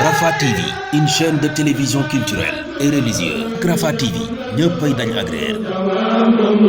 Rafah TV, une chaîne de télévision culturelle et religieuse. Rafah TV ñëppay dañ agréer.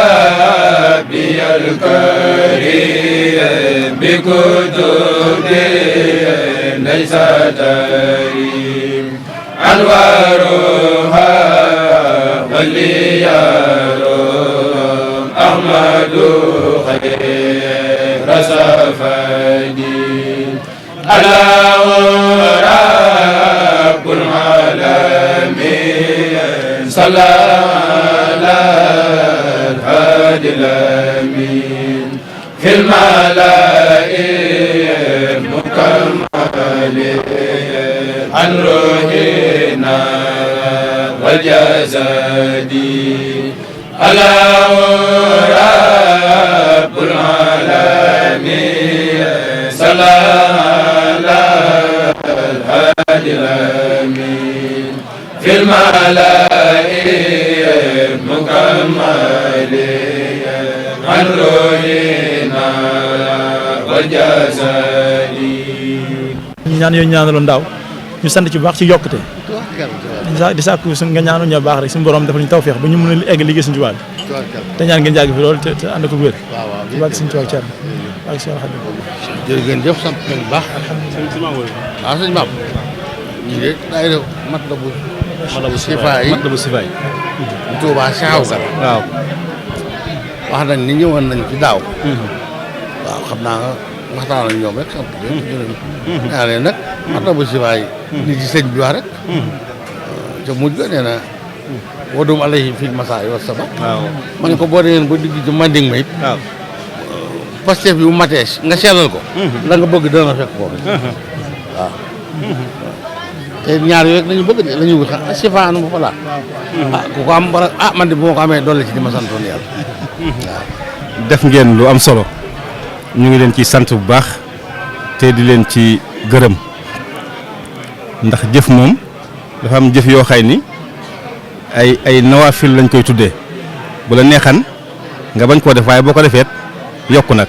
ربي الكريم بكتبه ليس تريم أنوارها وليارم أحمد خير سفدي على رب العالمين صلى الهادي الأمين في الملائكة مكمل عن روحنا والجسد على رب العالمين صلى الهادي الأمين في الملائكة مكمل عن روحنا والجسد ñaan yooyu ñaanaloon daaw ñu sant ci bu baax ci yokkute di sàkku nga ñaanu ñoo baax rek suñu borom defal ñu tawfeex ba ñu mën a egg liggéey suñu tubaab te ñaan ngeen jàgg fi loolu te ànd ko wér ci bàkk suñu tubaab Cerno ak Seex Xaadim jërë ngeen jëf sant nañu bu baax waaw sëñ Maam ñu de day def Matlabu Sifaay Tuubaa saaw ga waaw wax nañ ni ñëwoon nañ fi daaw waaw xam naa nga waxtaan nañ ñoom rek sant ñaa leen nag Matlabu Sifaay ni ci sëñ bi wax rek te mujj ga nee na wadum alayhi fil masaa wa saba ma ne ko boo demee ba digg ci manding ma it Pastef bi bu matee nga sellal ko la nga bëgg dana fekk foofu waaw te ñaar yooyu rek lañu bëgg de lañu wut sifaanu ba fa laa ku ko am bara man de bu ma ko amee dolli ci di ma santoon yàlla waaw def ngeen lu am solo ñu ngi leen ci sant bu baax te di leen ci gërëm ndax jëf moom dafa am jëf yoo xay ni ay nawaafil lañ koy tuddee bu la neexan nga bañ koo def waaye boo ko defeet yokku nag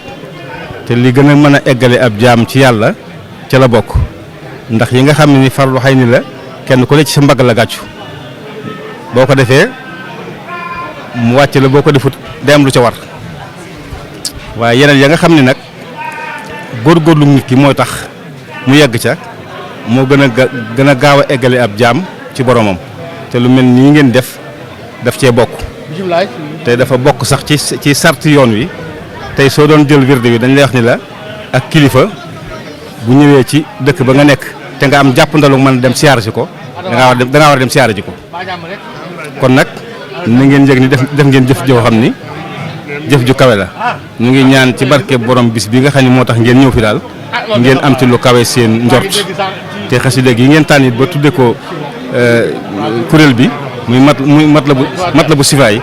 te li gën a mën a eggale ab jaam ci yàlla ca la bokk ndax yi nga xam ne ni farlu xay ni la kenn ku ne ci sa mbagg la gàccu boo ko defee mu wàcc la boo ko defut day am lu ca war waaye yeneen ya nga xam ne nag góorgóorlu nit ki mooy tax mu yegg ca moo gën a gaaw a eggale ab jaam ci boromam te lu mel nii ngeen daf cee bokk te dafa bokk sax ci sarti yoon wi tey soo doon jël wirde wi dañ lay wax ni la ak kilifa bu ñëwee ci dëkk ba nga nekk te nga am jàpp ndalu mën dem siyaara ji ko da ngaa war a dem siyaara ji ko kon nag na ngeen yëg ni def ngeen jëf joo xam ni jëf ju kawe la ñu ngi ñaan ci barke borom bis bi nga xam ne moo tax ngeen ñëw fi daal ngeen am ci lu kawe seen njort te xasida gi ngeen tànn it ba tudde ko kuréel bi muy mat la bu sifaay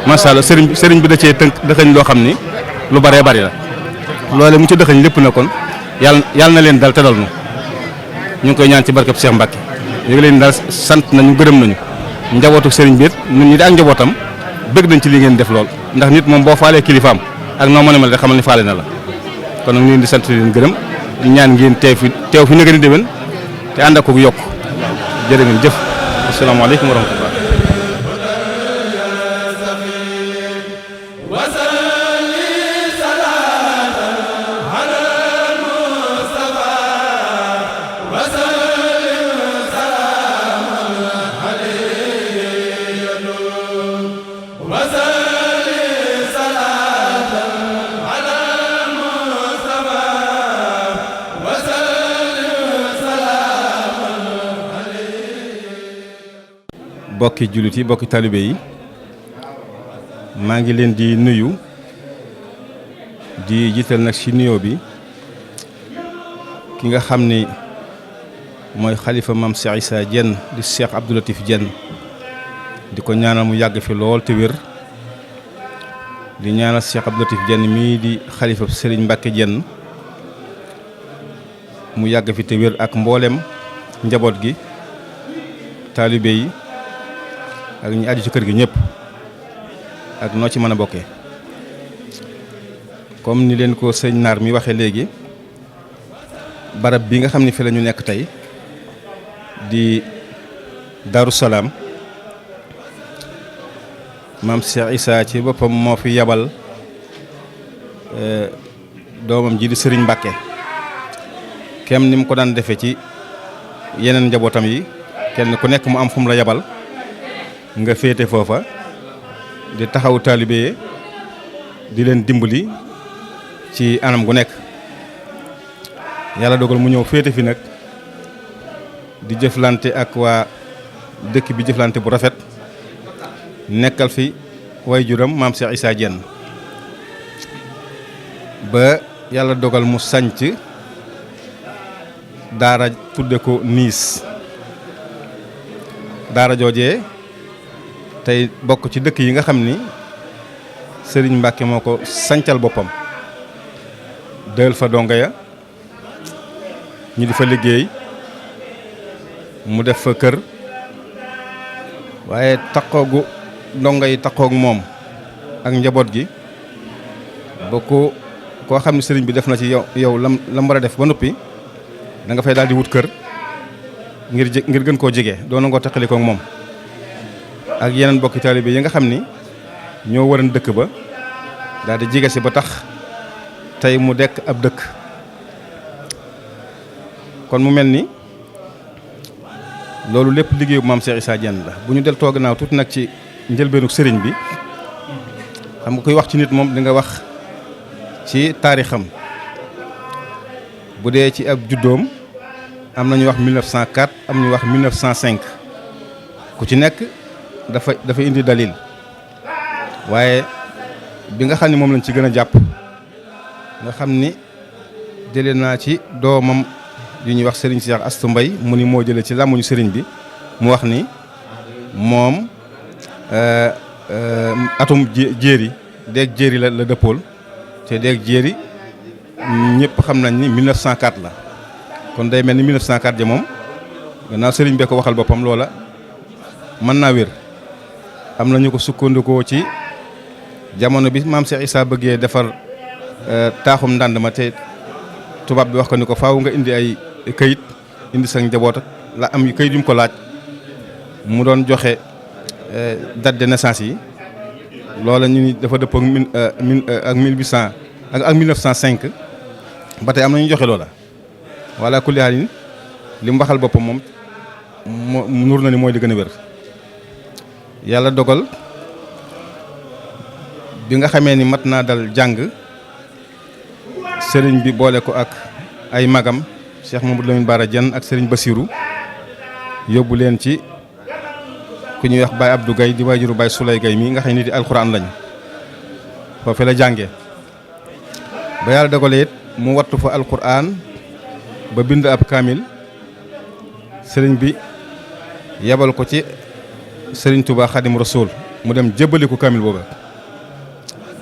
macha allah sëriñ bi da cee tënk dëxëñ loo xam ni lu bëree bëri la loole mu ci dëxëñ lépp na kon yàlla na leen dal te dal nu ñu ngi koy ñaan ci barkeb Cheikh Mbacke ñu ngi leen daal sant nañu gërëm nañu njabootu sëriñ bi ñun ñi di ak njabootam bëgg nañ ci li ngeen def lool ndax nit moom boo faalee kilifaam ak noo mën a mel rek xamal ni faale na la kon nag ñu leen di sant leen gërëm di ñaan ngeen teew fi nga gën a déwén te ànd ak ko yokk jërë ngeen jëf asalaamaaleykum wa rahmatullah bokki jullit yi bokki talibe yi maa ngi leen di nuyu di jiital nag ci nuyoo bi ki nga xam ni mooy xalifa maam Cheikh Issa Diène di Cheikh Abdou Latif Diène di ko ñaanal mu yàgg fi lool te wér di ñaanal Cheikh Abdou Latif Diène mii di xalifa Serigne Mbacke Diène mu yàgg fi te wér ak mboolem njaboot gi taalibe yi ak ñi aju ci kër gi ñëpp ak noo ci mën a bokkee comme ni leen ko sëñ Naar mi waxee léegi barab bi nga xam ne fi la ñu nekk tey di Darou Salaam maam Cheikh Issa ci boppam moo fi yabal doomam ji di Serigne Mbacke kem ni mu ko daan defee ci yeneen njabootam yi kenn ku nekk mu am fu mu la yabal nga féete foofa di taxaw taalibe di leen dimbali ci anam gu nekk yàlla dogal mu ñëw féete fi nag di jëflante ak waa dëkk bi jëflante bu rafet nekkal fi waajuram maam Cheikh Issa Diène ba yàlla dogal mu sanc daara tudde ko Niis daara joojee tey bokk ci dëkk yi nga xam ni Serigne Mbacke moo ko sancal boppam dël fa donga ya ñu di fa liggéey mu def fa kër waaye taxoogu ndongo yi taxoog moom ak njaboot gi ba koo xam ne sëriñ bi def na ci yow lam war a def ba noppi da nga fay daal di wut kër ngir gën koo jege doon na ngoo taxalikoo ak moom ak yeneen bokki taalibe yi nga xam ni ñoo waran dëkk ba daal di jege si ba tax tey mu dekk ab dëkk kon mu mel ni loolu lépp liggéeyu maam Cheikh Issa Diène la bu ñu del toog naaw tuuti nag ci njëlbeenu sëriñ bi xam nga koy wax ci nit moom di nga wax ci taarixam bu dee ci ab juddoom am na ñu wax 1904 am ñu wax 1905 ku ci nekk dafa indi dalil waaye bi nga xam ne moom lañ ci gën a jàpp nga xam ni jëlee naa ci doomam yu ñuy wax sëriñ Cheikh Astou Mbaye mu ni moo jëlee ci làmmuñu sëriñ bi mu wax ni moom atum jéeri deeg jéeri la dëppool te deeg jéeri ñëpp xam nañ ni 1904 la kon day mel ni 1904 ja moom gannaaw sëriñ bee ko waxal boppam loola mën naa wér am na ñu ko sukkandikoo ci jamono bi maam Cheikh Issa bëggee defar taaxum ndànd ma te tubaab bi wax ko ni ko faaw nga indi ay këyit indi sa njaboot ak la am këyit yu mu ko laaj mu doon joxe date de naissance yi loola ñu ni dafa dëppoo ak 1800 ak 1905 ba tey am nañu joxe loola wala kulli haalin li mu waxal boppam moom nur na ni mooy li gën a wér. yàlla dogal bi nga xamee ni mat naa dal jàng sëriñ bi boole ko ak ay magam Cheikh Mamadou Lamine Bara Diène ak sëriñ Bassirou yóbbu leen ci ku ñuy wax Baye Abdou Gaye di waajuru Baye Souley Gaye mi nga xam ne nit yi alxuraan lañ foofu la jàngee ba yàlla dogalee it mu wattu fa alxuraan ba bind ab kaamil sëriñ bi yebal ko ci sëriñ Touba Xadim Rasoul mu dem jébbali ko kaamil booba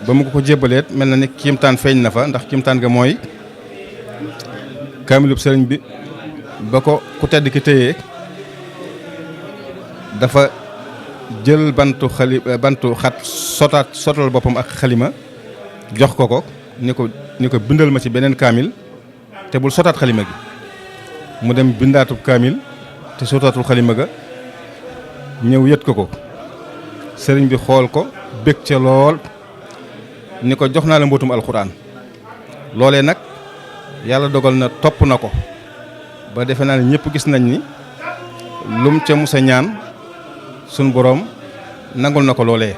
ba mu ko jébbaleet mel na ni kiimtaan feeñ na fa ndax kiimtaan ga mooy kaamilub sëriñ bi ba ko ku tedd ki téyee dafa jël bantu xat sotal boppam ak xalima jox ko ni ko bindal ma ci beneen kaamil te bul sotaat xalima gi mu dem bindaatub kaamil te sotaatul xalima ga ñëw yët ko sëriñ bi xool ko bég ca lool ni ko jox naa la mbootum alxuraan loolee nag yàlla dogal na topp na ko ba defe naa ne ñëpp gis nañ ni lum ca musa ñaan sun boroom nangul na ko loolee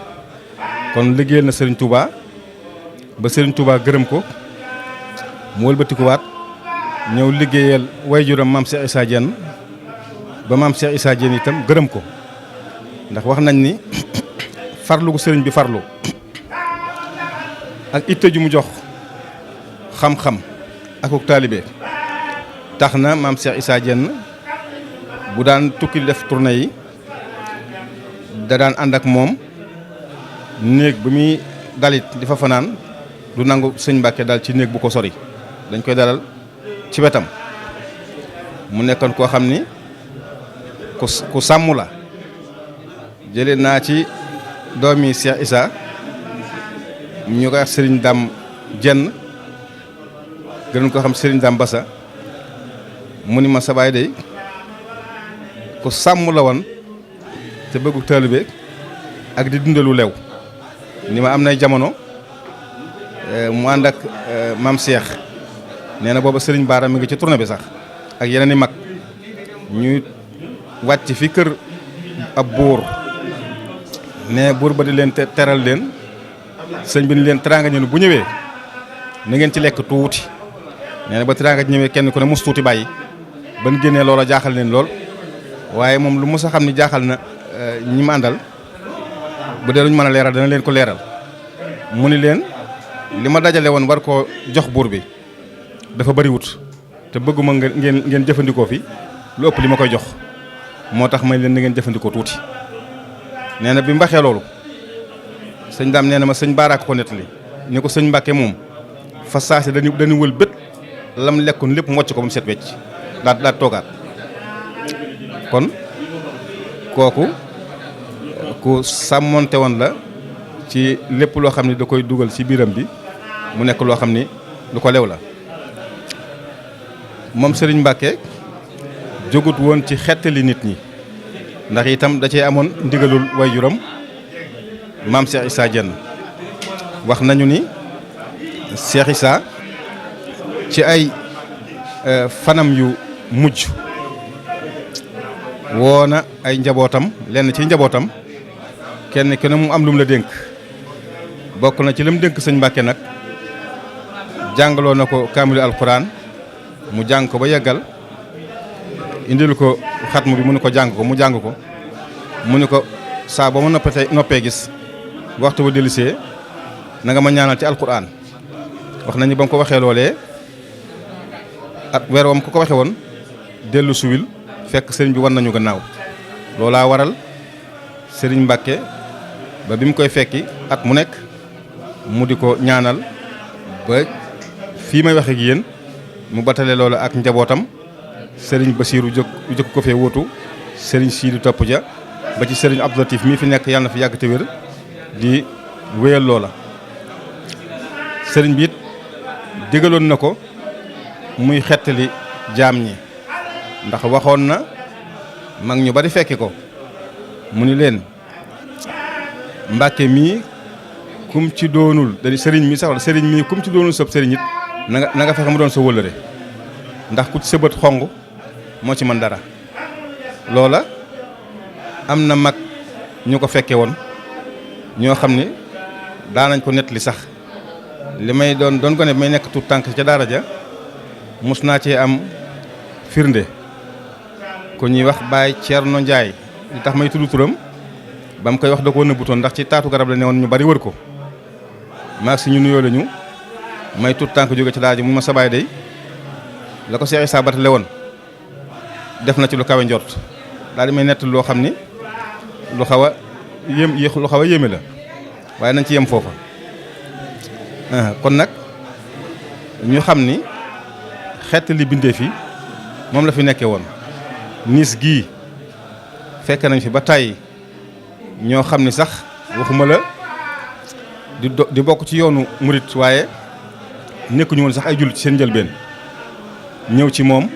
kon liggéeyal na sëriñ Touba ba sëriñ Touba gërëm ko mu wëlbatikuwaat ñëw liggéeyal waajuram maam Cheikh Issa Diène ba maam Cheikh Issa Diène itam gërëm ko ndax wax nañ ni farlu gu sëriñ bi farlu ak itte ju mu jox xam-xam akuk taalibe tax na maam Cheikh Issa Diène bu daan tukki def tournée yi da daan ànd ak moom néeg bi muy dalit di fa fanaan du nangu sëñ Mbàkke dal ci néeg bu ko sori dañ koy dalal ci wetam mu nekkoon koo xam ni ku sàmm la jëlee naa ci doomi Cheikh Issa ñu koy wax Serigne Dame Diène gënoon ko xam Serigne Dame Bassa mu ni ma sa baay day ku sàmm la woon te bëggu taalibe ak di dundalu lew ni ma am nay jamono mu ànd ak maam Cheikh nee na booba Serigne Bara mi ngi ci tournée bi sax ak yeneen i mag ñuy wàcc fi kër ab buur ne buur ba di leen teral leen sëñ bi ni leen teraanga ñëw bu ñëwee na ngeen ci lekk tuuti nee na ba teraanga ñëwee kenn ku ne mus tuuti bàyyi ban génnee loola jaaxal leen lool waaye moom lu mos a xam ni jaaxal na ñi ma àndal bu dee luñ mën a leeral dana leen ko leeral mu ni leen li ma dajale woon war koo jox buur bi dafa bari wut te bëgguma ngeen jëfandikoo fi lu ëpp li ma koy jox moo tax may leen na ngeen jëfandikoo tuuti nee na bi mbaxee loolu sëñ Daam nee na ma sëñ Bara ko nettali ni ko sëñ Mbàkke moom fa saase dañu wël bët lam lekkoon lépp mocc ko ba mu set wecc daal toogaat kon kooku ku sàmmonte woon la ci lépp loo xam ne da koy dugal ci biiram bi mu nekk loo xam ni lu ko lew la moom sëriñ Mbàkke jógut woon ci xettali nit ñi ndax itam da cee amoon ndigalul waajuram maam Cheikh Issa Diène wax nañu ni Cheikh Issa ci ay fanam yu mujj woona ay njabootam lenn ci njabootam kenn ku ne mu am lu mu la dénk bokk na ci lam dénk sëñ Mbàkke nag jàngaloo na ko kaamilu alxuraan mu jàng ko ba yeggal indil ko xatmu bi mu ne ko jàng ko mu jàng ko mu ne ko saa ba ma noppee gis waxtu ba dellusee na nga ma ñaanal ci alxuraan wax nañu ba mu ko waxee loolee at weer wam ko waxe woon dellu suwil fekk sëriñ bi war nañu gannaaw loolaa waral sëriñ Mbàkke ba bi mu koy fekki at mu nekk mu di ko ñaanal ba fii may waxe ak yéen mu batale loolu ak njabootam sëriñ Basiiru jóg ko fee wóotu sëriñ Siidu topp ja ba ci sëriñ Abdou Latif mii fi nekk yàlla na fi yàgg te wér di wéyal loola sëriñ bi it digaloon na ko muy xettali jaam ñi ndax waxoon na mag ñu bari fekki ko mu ni leen Mbàkke mii kum ci doonul dañu sëriñ mi sax sëriñ mii kum ci doonul sëb sëriñ it na nga fexe mu doon sa wëllëre ndax ku ci sa bët xong moo ci mën dara loola am na mag ñu ko fekke woon ñoo xam ni daanañ ko nettali sax li may doon gone may nekk tuut tànk ca daara ja mus naa cee am firnde ku ñuy wax Baye Thierno Ndiaye li tax may tudd turam ba mu koy wax da koo nëbbutoon ndax ci taatu garab la ne woon ñu bari wër ko maag si ñu nuyoo lañu may tuut tànk jóge ci daara ji mu ma sa baay day la ko Cheikh Issa batale woon def na ci lu kawe njort daal di may nett loo xam ni lu xaw a yéeme la waaye nañ ci yem foofa kon nag ñu xam ni xeet li bindee fi moom la fi nekkee woon niis gii fekk nañ fi ba tàyyi ñoo xam ni sax waxuma la di bokk ci yoonu murit waaye nekkuñu woon sax ay jullit ci seen njëlbeen ñëw ci moom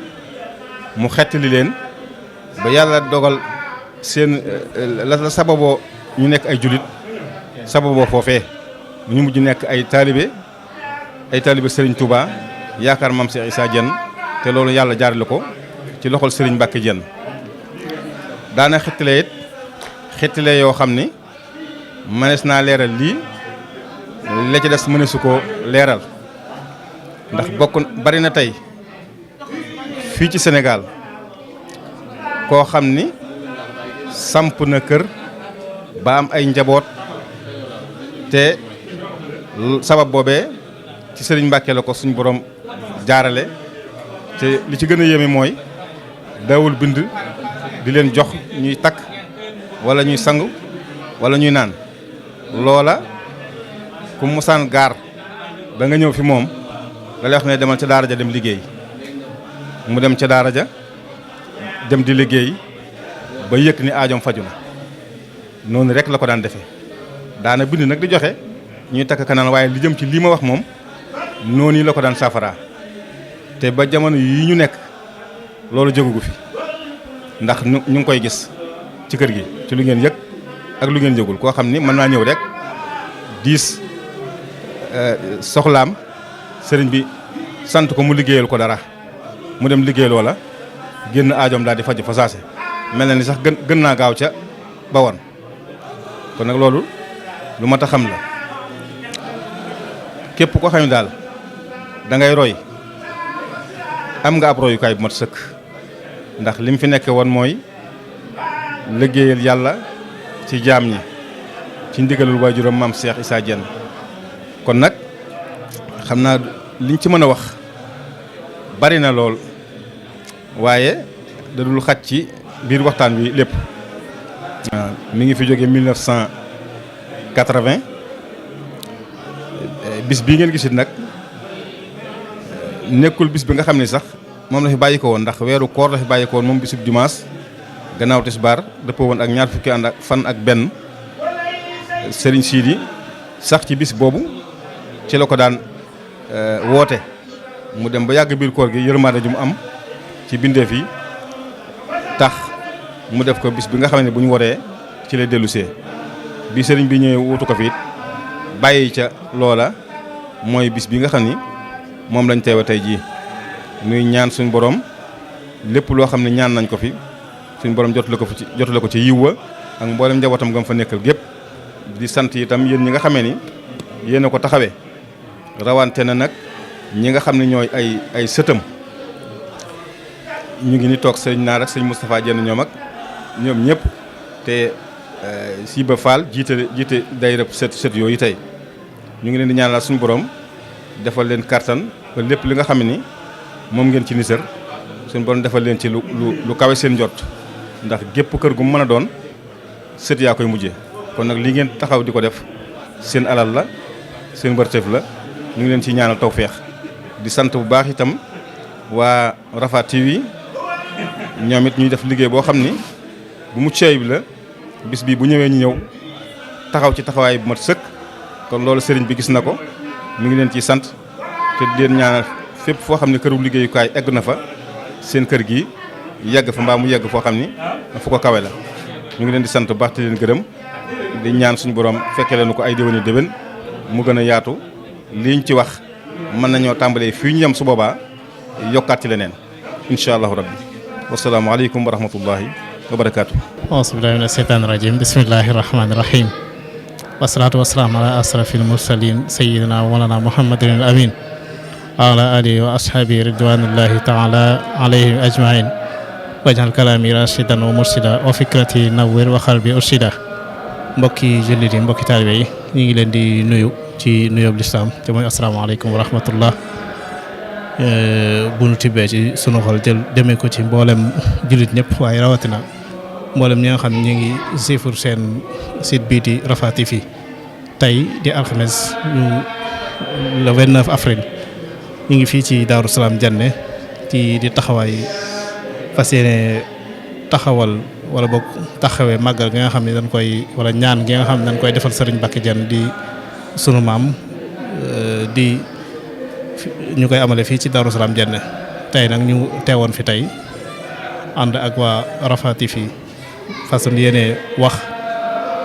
mu xettali leen ba yàlla dogal seen la sababoo ñu nekk ay jullit sababoo foofee ñu mujj nekk ay taalibe Serigne Touba yaakaar maam Cheikh Issa Diène te loolu yàlla jaarale ko ci loxol Serigne Mbacke Diène daana xettale yoo xam ni mënees naa leeral lii la ci des mëneesu ko leeral ndax bari na tey fii ci Sénégal koo xam ni samp na kër ba am ay njaboot te sabab boobee ci Serigne Mbacke la ko suñ borom jaarale te li ci gën a yéeme mooy daawul bind di leen jox ñuy takk wala ñuy sangu wala ñuy naan loola ku musaan gaar ba nga ñëw fi moom da lay wax ne demal ca daara ja dem liggéey mu dem ca daara ja dem di liggéey ba yëg ni aajoom faju na noonu rek la ko daan defee daana bind nag di joxe ñuy takk kanaan waaye li jëm ci lii ma wax moom noonu la ko daan saafara te ba jamono yi ñu nekk loolu jógugu fi ndax ñu ngi koy gis ci kër gi ci lu ngeen yëg ak lu ngeen yëgul koo xam ni mën naa ñëw rek diis soxlaam sëriñ bi sant ko mu liggéeyal ko dara mu dem liggéey loola génn aajoom daal di faj fa saase mel na ni sax gën naa gaaw ca ba woon kon nag loolu lu mat a xam la képp koo xam ne daal da ngay roy am nga ab royukaay bu mat sëkk ndax li mu fi nekke woon mooy liggéeyal yàlla ci jaam ñi ci ndigalul waajuram maam Cheikh Issa Diène kon nag xam naa liñ ci mën a wax bari na lool waaye da dul xaj ci biir waxtaan wi lépp mi ngi fi jóge 1980 bis bii ngeen gisit nag nekkul bis bi nga xam ne sax moom la fi bàyyi ko woon ndax weeru koor la fi bàyyi ko woon moom bisub dimanche gannaaw tisbaar dëppoo woon ak ñaar fukki ànd ak fan ak benn Serigne Sidi sax ci bis boobu ci la ko daan woote mu dem ba yàgg biir koor gi yërmaande ju mu am ci bindeef yi tax mu def ko bis bi nga xam ne bu ñu waree ci lay dellusee bi sëriñ bi ñëwee wutu ko fi it bàyyi ca loola mooy bis bi nga xam ni moom lañ teewe tey jii nuy ñaan suñ borom lépp loo xam ne ñaan nañ ko fi suñ borom jotale ko ci yiw wa ak mboolem njabootam nga fa nekkal gépp di sant itam yéen ñi nga xamee ni yéen a ko taxawee rawante na nag ñi nga xam ne ñooy ay sëtam ñu ngi ni toog sëñ Naar ak sëñ Moustapha Diène ñoom ñëpp te Siba Fall jiite daayira sët yooyu tey ñu ngi leen di ñaanal suñu borom defal leen kattan ba lépp li nga xam ni moom ngeen ci nisër suñu borom defal leen ci lu kawe seen njot ndax gépp kër gu mu mën a doon sët yaa koy mujjee kon nag li ngeen taxaw di ko def seen alal la seen wërteef la ñu ngi leen ci ñaanal tawfeex di sant bu baax itam waa Rafah TV ñoom it ñuy def liggéey boo xam ni bu mu ceeb la bis bi bu ñëwee ñu ñëw taxaw ci taxawaay bu mat sëkk kon loolu sëriñ bi gis na ko mu ngi leen ciy sant te di leen ñaanal fépp foo xam ne këru liggéeyukaay egg na fa seen kër gi yegg fa mbaa mu yegg foo xam ni fu ko kawe la ñu ngi leen di sant bu baax te leen gërëm di ñaan suñu borom fekke leen ko ay déwéni déwén mu gën a yaatu liñ ci wax mën nañoo tàmbalee fii ñu yem su boobaa yokkaat ci leneen incha allahu rabbi wasalaamu aleykum wa rahmatullahi wa barakaatu. auzu billahi mina sheytaani rajim bismillahi rahmaani rahim wasalaatu wasalaamu ala asrafil mursalin sayidina walana muhammadin al amin wa ala alihi wa ashaabi ridwanullahi taala alayhim ajmain wajal kalaami rashidan wa mursida wa fikrati nawwir wa xalbi urshida. mbokki jullit yi mbokki taalibe yi ñu ngi leen di nuyu ci nuyoob lislaam te mooy asalaamaaleykum wa rahmatullah. bu nu tibbee ci sunu xol demee ko ci mboolem jullit ñëpp waaye rawatina mboolem ñi nga xam ne ñu ngi siifur seen site bii di Rafah TV tey di alxames le 29 avril ñu ngi fii ci Daaru Salaam Janne di taxawaay fas yéene taxawal wala boog taxawee màggal gi nga xam ne dañ koy wala ñaan gi nga xam ne dañ koy defal Serigne Mbacké Diène di sunu maam di ñu koy amale fii ci Daaru Salaam Janne tey nag ñu teewoon fi tey ànd ak waa Rafah TV fas yéene wax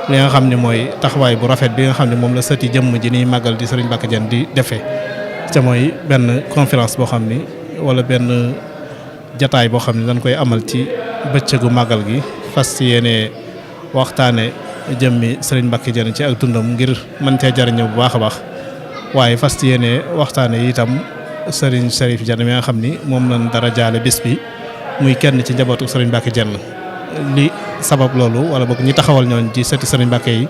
li nga xam ne mooy taxawaay bu rafet bi nga xam ne moom la sëti jëmm ji niy màggal di Serigne Mbacké Diène di defee ca mooy benn conférence boo xam ni wala benn jataay boo xam ne dañ koy amal ci bëccëgu màggal gi fas yéene waxtaane jëmmi Serigne Mbacké Diène ci ak dundam ngir mën cee jariñoo bu baax a baax waaye fas yéene waxtaane itam Serigne Cherif Diène mi nga xam ni moom lañ dara jaale bis bi muy kenn ci njabootu Serigne Mbacké Diène li sabab loolu wala boog ñi taxawal ñooñ ci sëti Serigne Mbacké yi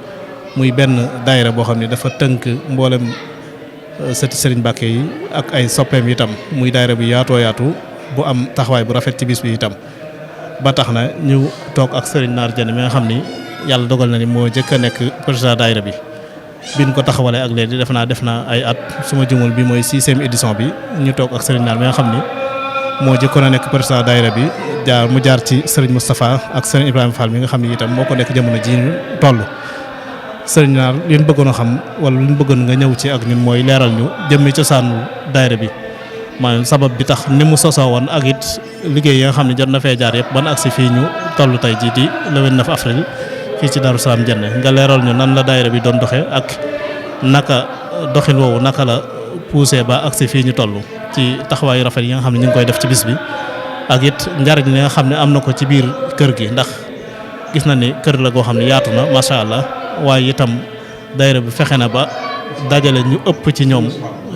muy benn daayira boo xam ne dafa tënk mboolem sëti Serigne Mbacké yi ak ay soppeem itam muy daayira bi yaatoo yaatu bu am taxawaay bu rafet ci bis bi itam ba tax na ñu toog ak Serigne Naar Diène mi nga xam ni yàlla dogal na ni moo jëkk a nekk président daayira bi biñ ko taxawalee ak léegi def na ay at suma jumul bi mooy 6e édition bi ñu toog ak Serigne Naar mi nga xam ni moo jëkkoon a nekk président daayira bi mu jaar ci Serigne Moustapha ak Serigne Ibrahima Fall mi nga xam ni itam moo ko nekk jamono ji ñu toll. Serigne Naar li ñu bëggoon a xam wala li ñu bëggoon nga ñëw ci ak ñun mooy leeral ñu jëmmi cosaanu daayira bi maanaam sabab bi tax ni mu sosoo woon ak it liggéey yi nga xam ne jot na fee jaar yëpp ban agsi fii ñu toll tey jii di le 29 avril fii ci Daaru Salaam Janne nga leeral ñu nan la daayira bi doon doxee ak naka doxin woowu naka la poussé ba agsi fii ñu toll ci taxawaayu rafet yi nga xam ne ñu ngi koy def ci bis bi ak it njariñ li nga xam ne am na ko ci biir kër gi ndax gis na ni kër la goo xam ne yaatu na macha allah waaye itam daayira bi fexe na ba dajale ñu ëpp ci ñoom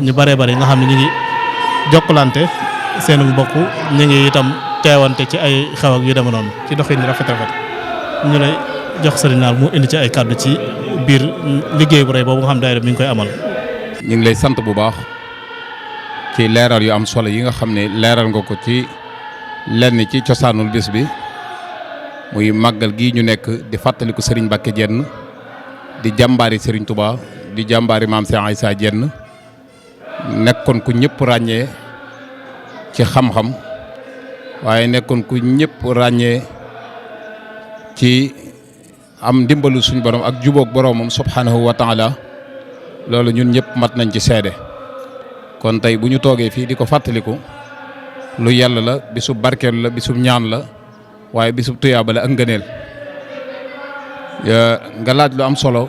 ñu baree bari nga xam ne ñu ngi jokkalante seen mbokk ñu ngi itam teewante ci ay xew ak yu deme noonu ci doxin rafet ñu lay jox Serigne Naar mu indi ci ay kàddu ci biir liggéey bu rëy boobu nga xam daayira mi ngi koy amal. ñu ngi lay sant bu baax ci leeral yu am solo yi nga xam ne leeral nga ko ci lenn ci cosaanul bis bi muy màggal gi ñu nekk di fàttaliku Serigne Mbacké Diène di jàmbaari Serigne Touba di jàmbaari maam Cheikh Issa Diène nekkoon ku ñëpp ràññee ci xam-xam waaye nekkoon ku ñëpp ràññee ci am ndimbalu suñu borom ak jubóog boromam subhanahu wa taala loolu ñun ñëpp mat nañ ci seede kon tey bu ñu toogee fii di ko fàttaliku lu yàlla la bisub barkeel la bisub ñaan la waaye bisub tuyaaba la ak ngëneel nga laaj lu am solo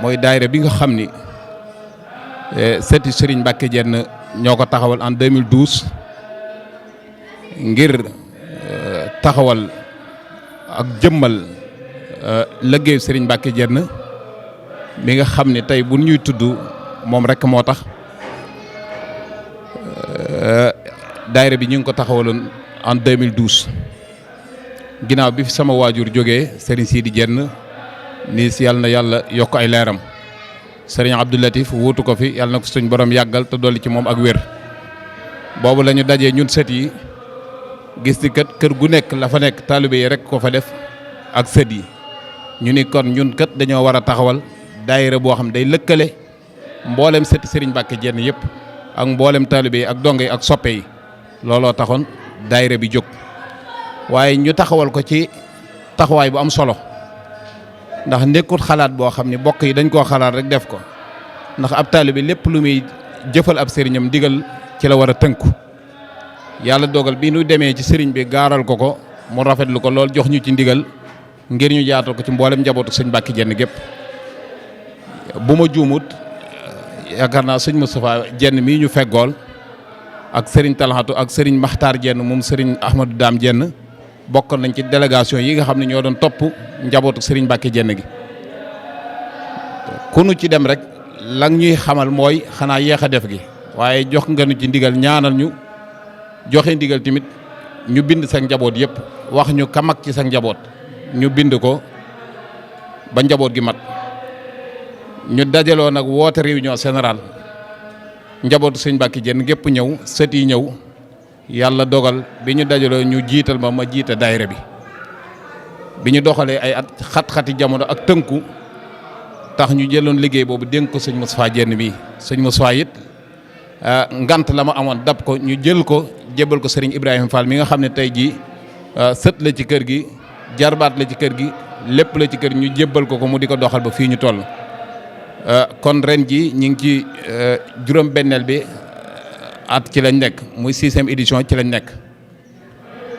mooy daayira bi nga xam ni sëti Serigne Mbacké Diène ñoo ko taxawal en 2012 ngir taxawal ak jëmmal liggéeyu Serigne Mbacké Diène mi nga xam ne tey bu ñuy tudd moom rek moo tax daayira bi ñu ngi ko taxawaloon en 2012 ginnaaw bi fi sama waajur jógee Serigne Sidi Diène nii si yàlla na yàlla yokk ay leeram Serigne Abdou Latif wuutu ko fi yàlla na ko suñ borom yàggal te dolli ci moom ak wér boobu la ñu dajee ñun sët yi gis ni kat kër gu nekk la fa nekk taalibe yi rek ko fa def ak sët yi ñu ni kon ñun kat dañoo war a taxawal daayira boo xam day lëkkale mboolem sëti Serigne Mbacké Diène yëpp ak mboolem taalibe yi ak donge yi ak soppe yi looloo taxoon daayira bi jóg waaye ñu taxawal ko ci taxawaay bu am solo ndax nekkut xalaat boo xam ne bokk yi dañ koo xalaat rek def ko ndax ab taalibe lépp lu muy jëfal ab sëriñam ndigal ci la war a tënku yàlla dogal bi nu demee ci sëriñ bi gaaral ko mu rafetlu ko lool jox ñu ci ndigal ngir ñu jaatal ko ci mboolem njabootu sëñ Mbacké Diène gépp bu ma juumut yaakaar naa sëñ Moustapha Jenn mii ñu feggool ak sëriñ Talxatu ak sëriñ Maxtaar Jenn moom sëriñ Ahmadou Daam Jenn bokk nañ ci délégation yi nga xam ne ñoo doon topp njabootu sëriñ Mbàkke Jenn gi ku nu ci dem rek la ñuy xamal mooy xanaa yéex a def gi waaye jox nga nu ci ndigal ñaanal ñu joxe ndigal tamit ñu bind sa njaboot yëpp wax ñu ka mag ci sa njaboot ñu bind ko ba njaboot gi mat ñu dajaloo nag woote réunion générale njabootu sëñ Mbàkke Jenn gépp ñëw sët yi ñëw yàlla dogal bi ñu dajaloo ñu jiital ma jiite daayira bi ñu doxalee ay at xat-xati jamono ak tënku tax ñu jëloon liggéey boobu dénk ko sëñ Moustapha Jenn mii sëñ Moustapha it ngant la ma amoon dab ko ñu jël ko jébal ko sëriñ Ibrahima Fall mi nga xam ne tey jii sët la ci kër gi jarbaat la ci kër gi lépp la ci kër ñu jébbal ko mu di ko doxal ba fii ñu toll kon ren ji ñu ngi ci juróom-benneel bi at ci lañ nekk muy 6e édition ci lañ nekk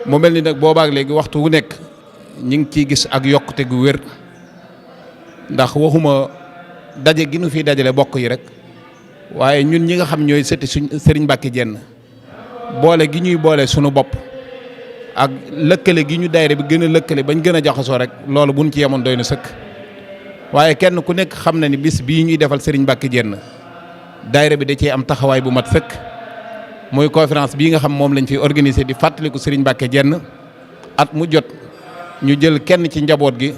mu mel ni nag boobaak léegi waxtu wu nekk ñu ngi ciy gis ak yokkute gu wér ndax waxuma daje gi nu fiy dajale bokk yi rek waaye ñun ñi nga xam ñooy sëti suñ sëriñ Mbàkke Jenn boole gi ñuy boole sunu bopp ak lëkkale gi ñu daayira bi gën a lëkkale bañ gën a jaxasoo rek loolu buñ ci yemoon doy na sëkk waaye kenn ku nekk xam na ni bis bii ñuy defal sëriñ Mbàkke Jenn daayira bi da cee am taxawaay bu mat sëkk mooy conférence bii nga xam moom lañ fi organiser di fàttaliku sëriñ Mbàkke Jenn at mu jot ñu jël kenn ci njaboot gi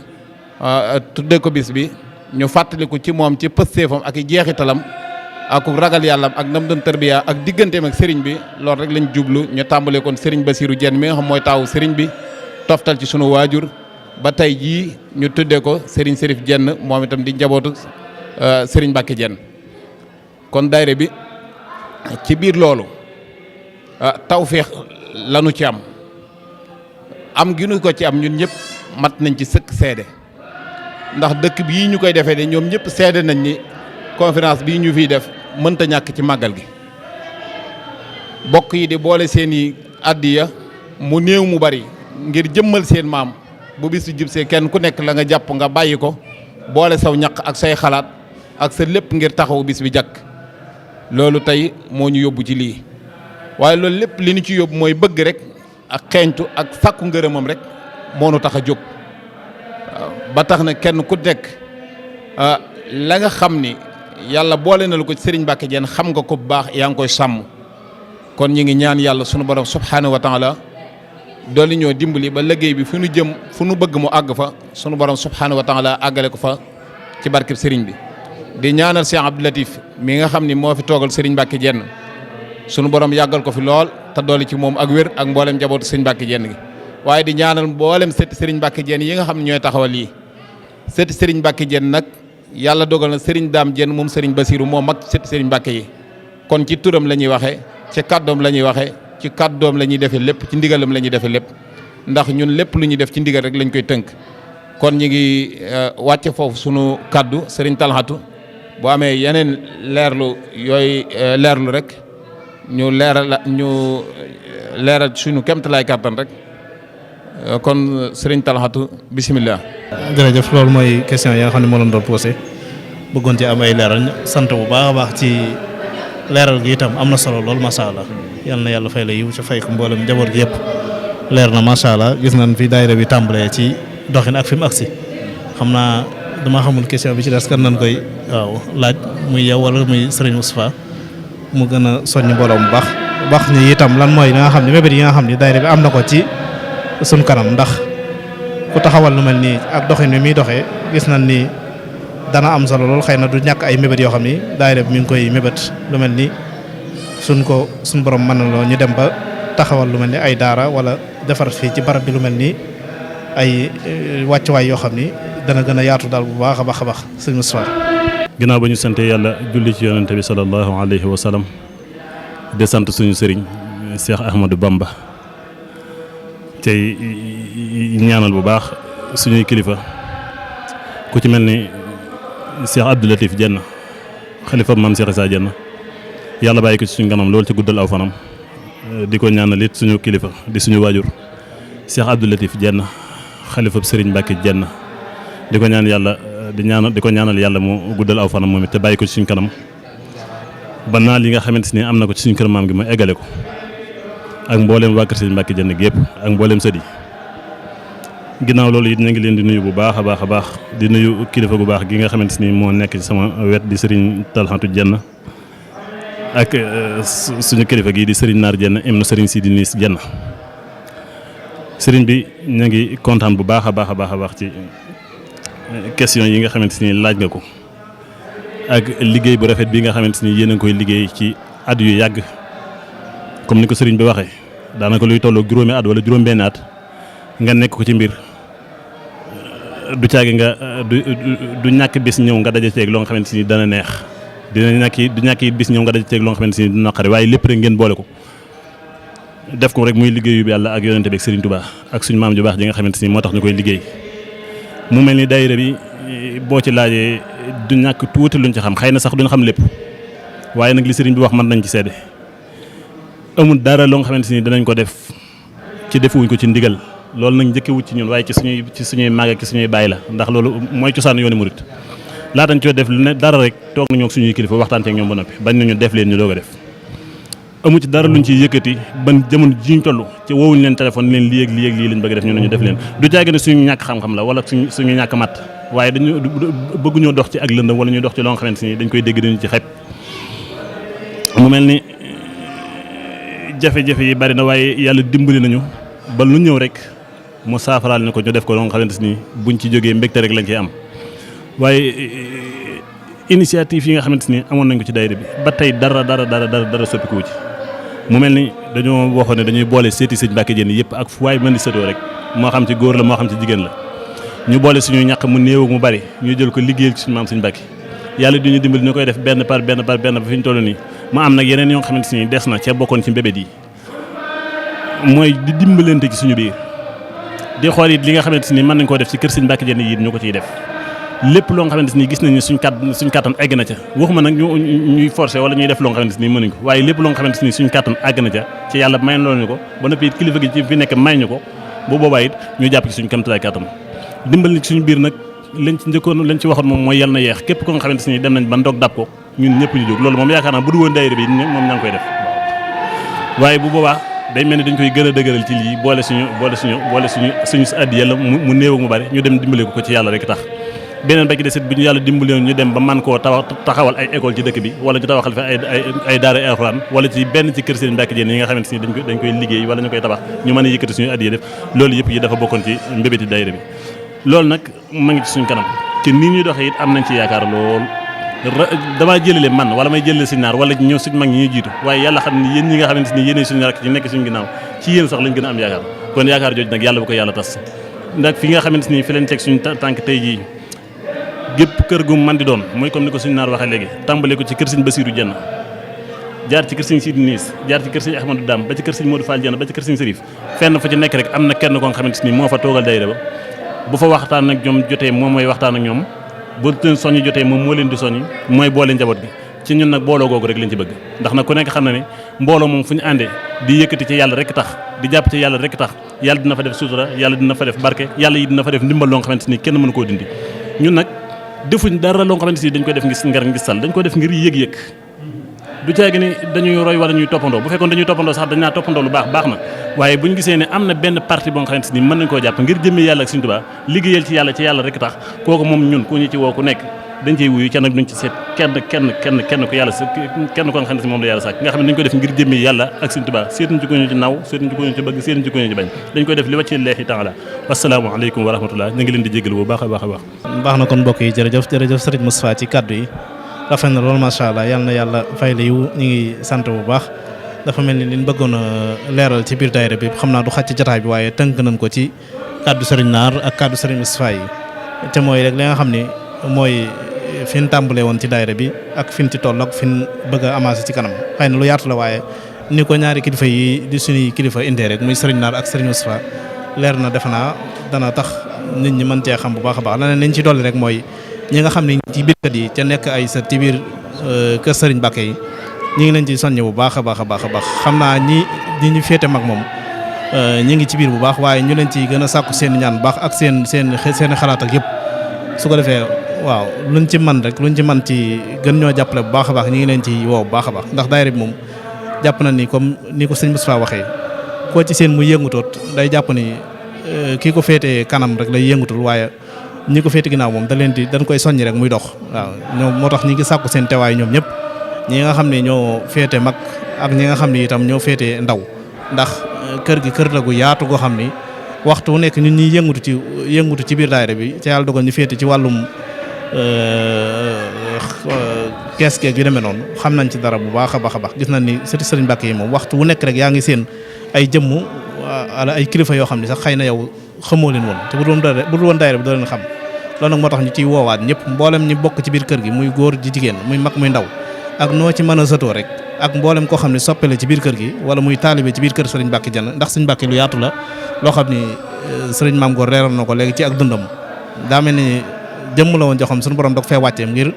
tudde ko bis bi ñu fàttaliku ci moom ci pëstéefam ak i jeexitalam ak ragal yàllam ak nam doon tarbiya ak digganteem ak sëriñ bi loolu rek lañ jublu ñu tàmbale kon sëriñ Basiiru Jenn mi nga xam mooy taawu sëriñ bi toftal ci sunu waajur ba tey jii ñu tuddee ko sëriñ Sërif Jenn moom itam di njabootu sëriñ Mbàkke Jenn kon daayira bi ci biir loolu tawfeex lanu ci am gi nu ko ci am ñun ñëpp mat nañ ci sëkk seede ndax dëkk bii ñu koy defee de ñoom ñëpp seede nañ ni conférence bii ñu fiy def mënta ñàkk ci màggal gi bokk yi di boole seeni addiya mu néew mu bari ngir jëmmal seen maam bu bis jib see kenn ku nekk la nga jàpp nga bàyyi ko boole saw ñaq ak say xalaat ak sa lépp ngir taxaw bis bi jàkk loolu tey moo ñu yóbbu ci lii waaye loolu lépp li ñu ci yóbbu mooy bëgg rek ak xeeñtu ak sàkku ngërëmam rek moo nu tax a jóg ba tax na kenn ku nekk la nga xam ni yàlla boole na la ko sëriñ Mbàkke Jenn xam nga ko bu baax yaa ngi koy sàmm kon ñu ngi ñaan yàlla sunu borom subhaanahu wa taala dooli ñoo dimbali ba liggéey bi fu nu jëm fu nu bëgg mu àgg fa sunu borom subhaanahu wa taala àggale ko fa ci barkeb sëriñ bi di ñaanal Cheikh Abdou Latif mi nga xam ni moo fi toogal sëriñ Mbàkke Jenn sunu borom yàggal ko fi lool te dooli ci moom ak wér ak mboolem njabootu sëriñ Mbàkke Jenn gi waaye di ñaanal mboolem sëti sëriñ Mbàkke Jenn yi nga xam ne ñooy taxawal lii sëti sëriñ Mbàkke Jenn nag yàlla dogal na sëriñ Daam Jenn moom sëriñ Basiiru moo mag sëti sëriñ Mbàkke yi kon ci turam la ñuy waxee ci kàddoom la ñuy waxee ci kàddoom la ñuy defee lépp ci ndigalam la ñuy defee lépp ndax ñun lépp lu ñuy def ci ndigal rek lañ koy tënk kon ñu ngi wàcce foofu sunu kàddu sëriñ Talxatu boo amee yeneen leerlu yooyu leerlu rek ñu leeral suñu kemtalaay kàttan rek kon sëriñ Talxatu bisimilah. jërëjëf loolu mooy question yi nga xam ne moo leen doon posé bëggoon ci am ay leeral sant bu baax a baax ci leeral gi itam am na solo lool macha allah yal na yàlla fay la yiw ci fay ko mboolem njaboot gi yëpp leer na macha allah gis nañ fi daayira bi tàmbalee ci doxin ak fi mu agsi xam naa dama xamul question bi ci des kan nañ koy waaw laaj muy yow wala muy sëriñ Moustapha mu gën a soññ mbooloo bu baax ñi itam lan mooy li nga xam ne mébét yi nga xam ne daayira bi am na ko ci suñ kanam ndax ku taxawal lu mel nii ak doxin bi muy doxee gis nañ ni dana am solo lool xëy na du ñàkk ay mébét yoo xam ni daayira bi mi ngi koy mébét lu mel ni suñ borom mën na loo ñu dem ba taxawal lu mel ni ay daara wala defar fii ci barab bi lu mel ni ay wàccuwaay yoo xam ni dana gën a yaatu daal bu baax a baax a baax sëñ Moustapha. ginnaaw ba ñu sante yàlla julli ci yonente bi sallallahu alayhi wa sallam de sant suñu sëriñ Cheikh Ahmadou Bamba tey ñaanal bu baax suñuy kilifa ku ci mel ni Cheikh Abdou Latif Jenn xalifa maam Cheikh Issa Jenn yàlla bàyyi ko ci suñu kanam loolu ci guddal aw fanam di ko ñaanal it suñu kilifa di suñu waajur Cheikh Abdou Latif Jenn xalifa sëriñ Mbàkke Jenn di ko ñaan yàlla di ko ñaanal yàlla mu guddal aw fanam moom it te bàyyi ko ci suñu kanam ba naa li nga xamante ni am na ko ci suñu kër maam gi ma eggale ko ak mbooleem waa kër Sëriñ Mbàkke Jenn gi yëpp ak mbooleem sët yi ginnaaw loolu it ñu ngi leen di nuyu bu baax a baax a baax di nuyu kilifa gu baax gi nga xamante ni moo nekk ci sama wet di Sëriñ Talxatu Jenn ak suñu kilifa gi di Sëriñ Naar Jenn im na Sëriñ Sidi Niis Jenn sëriñ bi ñu ngi kontaan bu baax a baax a baax a baax ci question yi nga xamante ni laaj nga ko ak liggéey bu rafet bi nga xamante ni yéen a ngi koy liggéey ci at yu yàgg comme ni ko sëriñ bi waxee daanaka luy tolloo juróomi at wala juróom-benn at nga nekk ko ci mbir du caagi nga du ñàkk bis ñëw nga daje ceeg loo nga xamante ni dana neex du ñàkk it bis ñëw nga daje ceeg loo nga xamante ni dina naqari waaye lépp rek ngeen boole ko def ko rek muy liggéeyu bi yàlla ak yonente bi ak Sëriñ Tuubaa ak suñu maam ju baax ji nga xamante ni moo tax ñu koy liggéey mu mel ni daayira bi boo ci laajee du ñàkk tuuti luñ ci xam xëy na sax duñ xam lépp waaye nag li sëriñ bi wax mën nañ ci seede amul dara loo nga xamante ni danañ ko def ci defuwuñ ko ci ndigal loolu nag njëkkewut ci ñun waaye ci suñuy mag ak ci suñuy bàyyi la ndax loolu mooy cosaanu yoonu murit laatañ coo def lu ne dara rek toog nañoo ak suñuy kilifa waxtaan ak ñoom ba noppi bañ nañu def leen ñu doog a def amu ci dara luñ ciy yëkkati ban jamono ji ñu toll ci woowuñ leen téléphone leen lii ak lii ak lii lañ bëgg def ñu def leen du jaage ne suñu ñàkk xam-xam la wala suñu ñàkk mat waaye dañu bëgguñoo dox ci ak lëndëm wala ñu dox ci loo nga xamante ni dañ koy dégg dañu ci xeeb mu mel ni jafe-jafe yi bari na waaye yàlla dimbali nañu ba lu ñëw rek mu saafaraal ne ko ñu def ko loo nga xamante ni buñ ci jógee mbégte rek lañ ciy am waaye initiative yi nga xamante ni amoon nañ ko ci daayira bi ba tey dara soppikuwu ci mu mel ni dañoo waxoon ne dañuy boole seeti Sëriñ Mbàkke Jenn yëpp ak fu waay mën di sëtoo rek moo xam ci góor la moo xam ci jigéen la ñu boole suñu ñàq mu néew ak mu bari ñu jël ko liggéeyal ci suñu maam Sëriñ Mbàkke yàlla di ñu dimbali ñu koy def benn par benn ba fi ñu toll nii mu am nag yeneen yoo xamante ni des na ca bokkoon ci mbébét yi mooy di dimbalante ci suñu biir di xool it li nga xamante ni mën nañ koo def ci kër Sëriñ Mbàkke Jenn yi ñu ko ciy def lépp loo nga xamante ni gis nañ ni suñ kàttan egg na ca waxuma nag ñuy forcé wala ñuy def loo nga xamante ni mënuñ ko waaye lépp loo nga xamante ni suñ kàttan egg na ca ci yàlla may loolu ñu ko ba noppi it kilifa gi ci fi nekk may ñu ko bu boobaa it ñu jàpp ci suñ kamtalaay kàttan dimbal ni ci suñu biir nag lañ ci waxoon moom mooy yàlla na yeex képp ko nga xamante ni dem nañ ba ndoog dab ko ñun ñëpp ñu jóg loolu moom yaakaar naa bu du woon daayira bi moom ña ngi koy def waaye bu boobaa day mel ni dañ koy gën a dëgëral ci lii boole suñu addi yàlla mu néew ak mu bari ñu dem dimbale ko ci yàlla rek tax beneen ba ci desit bu ñu yàlla dimbalee ñu dem ba man koo taxawal ay école ci dëkk bi wala ñu tabaxal fi ay daara alxuraan wala ci benn ci kër Sëriñ Mbàkke Jenn yi nga xamante ni dañ koy liggéey wala ñu koy tabax ñu mën a yëkkati suñu addiya def loolu yëpp yi dafa bokkoon ci mbébéti daayira bi loolu nag ma ngi ci suñ kanam ci nii ñuy doxee it am nañ ci yaakaar lool damaa jëlale man wala may jëlale suñ naar wala ñëw suñ mag ñi ñuy jiitu waaye yàlla xam ne yéen ñi nga xamante ni yéen suñu rakk ci nekk suñu ginnaaw ci yéen sax lañ gën a am yaakaar kon yaakaar jooju nag yàlla bu ko yàlla tas ndax fi nga xamante ni fi leen teg suñu tànk tey jii gépp kër gu man di doon mooy comme ni ko suñu naar waxee léegi tàmbale ko ci kër Sëriñ Basiiru Jenn jaar ci kër Sëriñ Sidi Niis jaar ci kër Sëriñ Ahmadou Dam ba ci kër Sëriñ Modou Fall Jenn ba ci kër Sëriñ Sërif fenn fa ci nekk rek am na kenn ko nga xamante ni moo fa toogal daayira ba bu fa waxtaan ak ñoom jotee moom mooy waxtaan ak ñoom bu leen soññi jotee moom moo leen di soññi mooy boole njaboot gi ci ñun nag booloo googu rek lañ ci bëgg ndax nag ku nekk xam na ne mbooloo moom fu ñu àndee di yëkkati ci yàlla rek tax di jàpp ci yàlla rek tax yàlla dina fa def sutura yàlla dina fa def barke yàlla yi dina fa def ndimbal loo nga xamante ni kenn mënu koo dindi ñun nag defuñ dara loo nga xamante ni dañ koy def ngir ngistal dañ ko def ngir yëg-yëg du caagi ni dañuy roy wala ñuy toppandoo bu fekkoon dañuy toppandoo sax dañ naa toppandoo lu baax na waaye buñ gisee ne am na benn parti boo nga xamante ni mën nañ koo jàpp ngir jëmmee yàlla ak Sëriñ Tuubaa liggéeyal ci yàlla rek tax kooku moom ñun ku ñu ci woo ku nekk dañ cey wuyu ca nag duñ ci seet kenn ko yàlla kenn ko nga xamante ni moom la yàlla sàkk nga xam ne dañ ko def ngir jëmmee yàlla ak Sëriñ Tuubaa seetuñ ci ko ñu ci naw seetuñ ci ko ñu ci bëgg seetuñ ci ko ñu ci bañ dañ koy def li wàcci leexi taala wassalaamu aleykum wa rahmatullah ñu ngi leen di jégal bu baax a baax na kon mbokk yi jërëjëf Sëriñ Moustapha ci kaddu yi rafet na loolu macha allah yal na yàlla fay la yiw ñu ngi sant bu baax dafa mel ni liñ bëggoon a leeral ci biir daayira bi xam naa du xaj ci jotaay bi waaye tënk nañ ko ci kaddu Sëriñ Naar ak kaddu Sëriñ Moustapha yi te mooy rek li nga xam ni mooy fi ñu tàmbalee woon ci daayira bi ak fi ñu ci toll ak fi ñu bëgg a avancer ci kanam xëy na lu yaatu la waaye ni ko ñaari kilifa yi di suñuy kilifa indee rek muy Sëriñ Naar ak Sëriñ Moustapha leer na defe naa dana tax nit ñi mën cee xam bu baax a baax leneen liñ ci dolli rek mooy ñi nga xam ne ci biir kër yi ca nekk ay sa ci biir kër Sëriñ Mbàkke yi ñi ngi leen ci soññe bu baax a baax xam naa ñi ñu féete mag moom ñi ngi ci biir bu baax waaye ñu leen ci gën a sàkku seen ñaan bu baax ak seen xalaat ak yëpp su ko defee waaw luñ ci man rek luñ ci man ci gën ñoo jàppale bu baax a baax ñu ngi leen ci woo bu baax a baax ndax daayira bi moom jàpp na ni comme ni ko sëñ Moustapha waxee koo ci seen muy yëngutoot day jàpp ni kii ko féetee kanam rek lay yëngutul waaye ñi ko féete ginnaaw moom dañ koy soññi rek muy dox waaw ñoom moo tax ñi ngi sàkku seen teewaay ñoom ñëpp ñi nga xam ne ñoo féete mag ak ñi nga xam ne itam ñoo féete ndaw ndax kër gi kër la gu yaatu goo xam ni waxtu wu nekk ñun ñuy yëngutu ci biir daayira bi ca yàlla dogal ñu féete ci wàllum kees geeg yu demee noonu xam nañ ci dara bu baax a baax gis nañ ni sëti sëriñ Mbàkke yi moom waxtu wu nekk rek yaa ngi seen ay jëmm wala ay kilifa yoo xam ne sax xëy na yow xamoo leen woon te bu dul woon daayira bi doo leen xam loolu nag moo tax ñu ciy woowaat ñëpp mboolem ñi bokk ci biir kër gi muy góor ji jigéen muy mag muy ndaw ak noo ci mën a sëtoo rek ak mboolem koo xam ne soppele ci biir kër gi wala muy taalibe ci biir kër sëriñ Mbàkke Jenn ndax sëriñ Mbàkke lu yaatu la loo xam ni sëriñ Maam Góor leeral na ko léegi ci ak dundam daa mel ni jëmm la woon joo xam suñu borom da ko fee wàccee ngir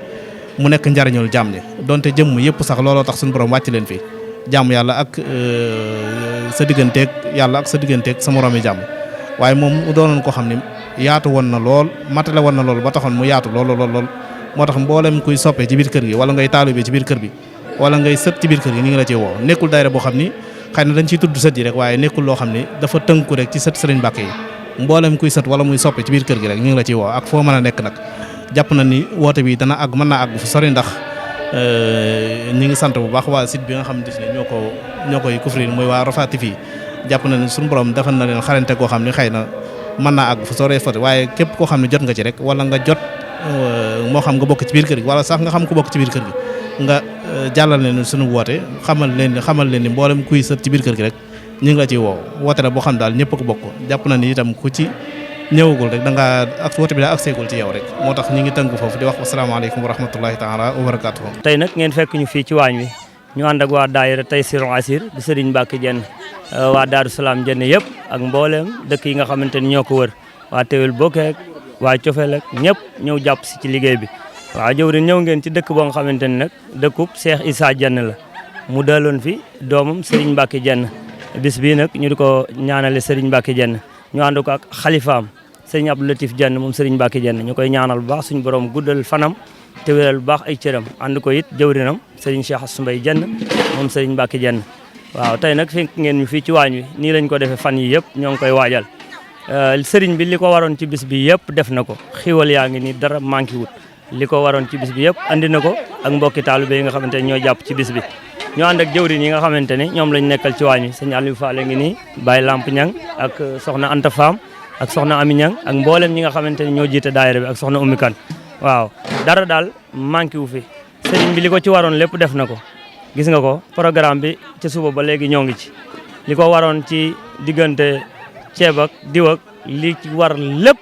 mu nekk njariñul jàmm ñi donte jëmm yëpp sax looloo tax suñu borom wàcc leen fii jàmm yàlla ak sa digganteeg yàlla ak sa digganteeg sa moroomi jàmm waaye moom mu doonoon koo xam ne yaatu woon na lool matale woon na lool ba taxoon mu yaatu lool moo tax mboolem kuy soppee ci biir kër gi wala ngay taalibe ci biir kër bi wala ngay sët ci biir kër gi ni ngi la ci woo nekkul daayira boo xam ni xëy na dañ ciy tudd sët yi rek waaye nekkul loo xam ni dafa tënku rek ci sët sëriñ Mbàkke yi mboolem kuy sët wala muy soppe ci biir kër gi rek ñu ngi la ciy woo ak foo mën a nekk nag jàpp na ni woote bi dana àgg mën naa àgg fu sori ndax ñi ngi sant bu baax waa site bi nga xam ne ñoo koy couvrir mooy waa Rafah TV jàpp na ni suñu borom defal na leen xarante koo xam ne xëy na mën naa àgg fu sori foti waaye képp koo xam ne jot nga ci rek wala nga jot moo xam nga bokk ci biir kër gi wala sax nga xam ko bokk ci biir kër gi nga jàllal leen suñu woote xamal leen ni mboolem kuy sët ci biir kër gi rek ñu ngi la ciy woo woote la boo xam daal ñëpp ko bokk jàpp na ni itam ku ci ñëwagul rek da ngaa ak woote bi daa agseegul ci yow rek moo tax ñi ngi tënk foofu di wax asalaamaaleykum wa rahmatullahi taala wa barakaatuhu. tey nag ngeen fekk ñu fii ci waañ wi ñu ànd ak waa daayira Taysirul Asir di Sëriñ Mbàkke Jenn waa Daaru Salaam Jenn yëpp ak mbooleem dëkk yi nga xamante ni ñoo ko wër waa Téwél Bokkeek waa Cofeel ak ñëpp ñëw jàpp si ci liggéey bi waaw jëwriñ ñëw ngeen ci dëkk boo nga xamante ni nag dëkkub Cheikh Issa Jenn la mu daloon fi doomam Sëriñ Mbàkke Jenn bis bii nag ñu di ko ñaanale Sëriñ Mbàkke Jenn ñu ànd ko ak xalifaam Sëriñ Abdou Latif Jenn moom Sëriñ Mbàkke Jenn ñu koy ñaanal bu baax suñu borom guddal fanam te wéral bu baax ay cëram ànd ko it jëwrinam Sëriñ Cheikh Assou Mbaye Jenn moom Sëriñ Mbàkke Jenn waaw tey nag fekk ngeen ñu fii ci waañ wi nii lañ ko defee fan yi yëpp ñoo ngi koy waajal sëriñ bi li ko waroon ci bis bi yëpp def na ko xiwal yaa ngi nii dara manqué wut li ko waroon ci bis bi yëpp andi na ko ak mbokki taalibe yi nga xamante ne ñoo jàpp ci bis bi ñoo ànd ak jëwriñ yi nga xamante ne ñoom lañ nekkal ci waañ wi sëñ Aliou Fall ngi nii Baye Lamp Ñang ak soxna Anta Fam ak soxna Ami Ñang ak mboolem ñi nga xamante ne ñoo jiite daayira bi ak soxna Oumy Kane waaw dara daal manqué wu fi sëriñ bi li ko ci waroon lépp def na ko gis nga ko programme bi ci suba ba léegi ñoo ngi ci li ko waroon ci diggante ceeb ak diw ak li ci war lépp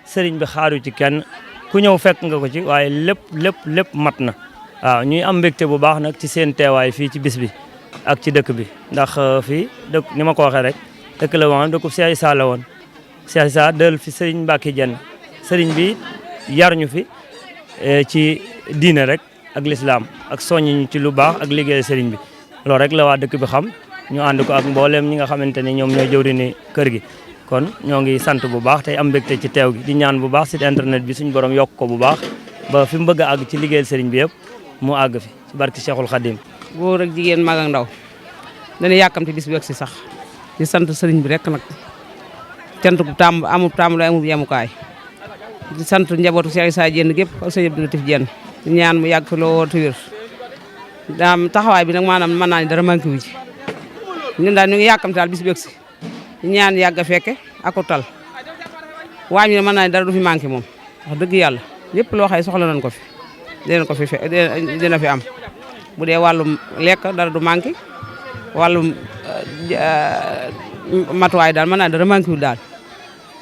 sëriñ bi xaaru ci kenn ku ñëw fekk nga ko ci waaye lépp mat na waaw ñuy am mbégte bu baax nag ci seen teewaay fii ci bis bi ak ci dëkk bi ndax fii dëkk ni ma ko waxee rek dëkk la woon dëkkub Cheikh Issa la woon Cheikh Issa del fi sëriñ Mbàkke Jenn sëriñ bi yar ñu fi ci diine rek ak lislaam ak soññi ñu ci lu baax ak liggéey sëriñ bi loolu rek la waa dëkk bi xam ñu ànd ko ak mbooleem ñi nga xamante ne ñoom ñooy jëwriñu kër gi kon ñoo ngi sant bu baax tey am mbégte ci teew gi di ñaan bu baax site internet bi suñu borom yokk ko bu baax ba fi mu bëgg a àgg ci liggéeyal sëriñ bi yëpp mu àgg fi ci barki Cheikhul Khadim góor ak jigéen mag ak ndaw dañuy yàkkamte bis bi ak si sax di sant sëriñ bi rek nag cant bu amul tàmbali amul yemukaay di sant njabootu Cheikh Issa Jenn gépp ak sëñ Abdou Latif Jenn di ñaan mu yàgg fi loo te wér daam taxawaay bi nag maanaam mën naa ni dara manqué wu ci ñun daal ñu ngi yàkkamte daal bis bi ak si di ñaan yàgg a fekke ako tal waañ ne mën naa ni dara du fi manqué moom wax dëgg yàlla lépp loo xay soxla nañ ko fi dina fi am bu dee wàllum lekk dara du manqué wàllum matuwaay daal mën naa dara manqué wul daal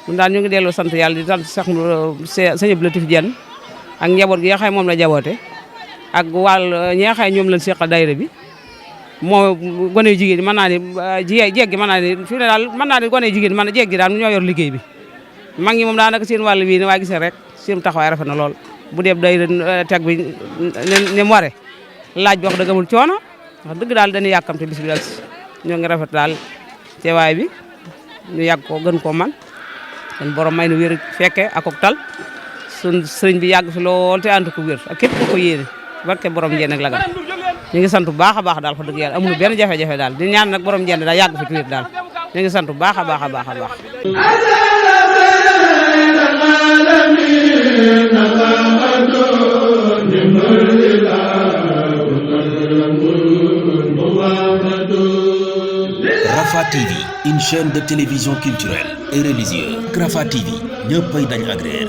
ñun daal ñu ngi delloo sant yàlla di sant sax sëñ Abdou Latif Jenn ak njaboot gi nga xam moom la jaboote ak wàll ñi nga xam ñoom lañ seqal daayira bi moo gone jigéen mën naa ni jeeg gi mën naa ni fii ne daal mën naa ni gone jigéen mën jeeg gi daal ñoo yor liggéey bi mag ñi moom daanaka seen wàll bii ne waaye gisee rek seen taxawaay rafet na lool bu dee daayira teg bi ne mu waree laaj bi wax dëgg amul coono wax dëgg daal dañuy yàkkamte bis bi daal ñoo ngi rafet daal teewaay bi ñu yàgg ko gën koo man kon borom may nu wér fekke ak tal sun sëriñ bi yàgg fi lool te ànd ko wér ak képp ku ko yéene barke borom Ndiéné ak Lagane ñu ngi sant bu baax a baax daal fa dëgg yàlla amuñu benn jafe-jafe daal di ñaan nag borom Ndiéné daal yàgg fi wér daal ñu ngi sant bu baax a baax a baax a baax. Rafah TV, une chaîne de télévision culturelle et religieuse. Rafah TV ñëppay dañ agréer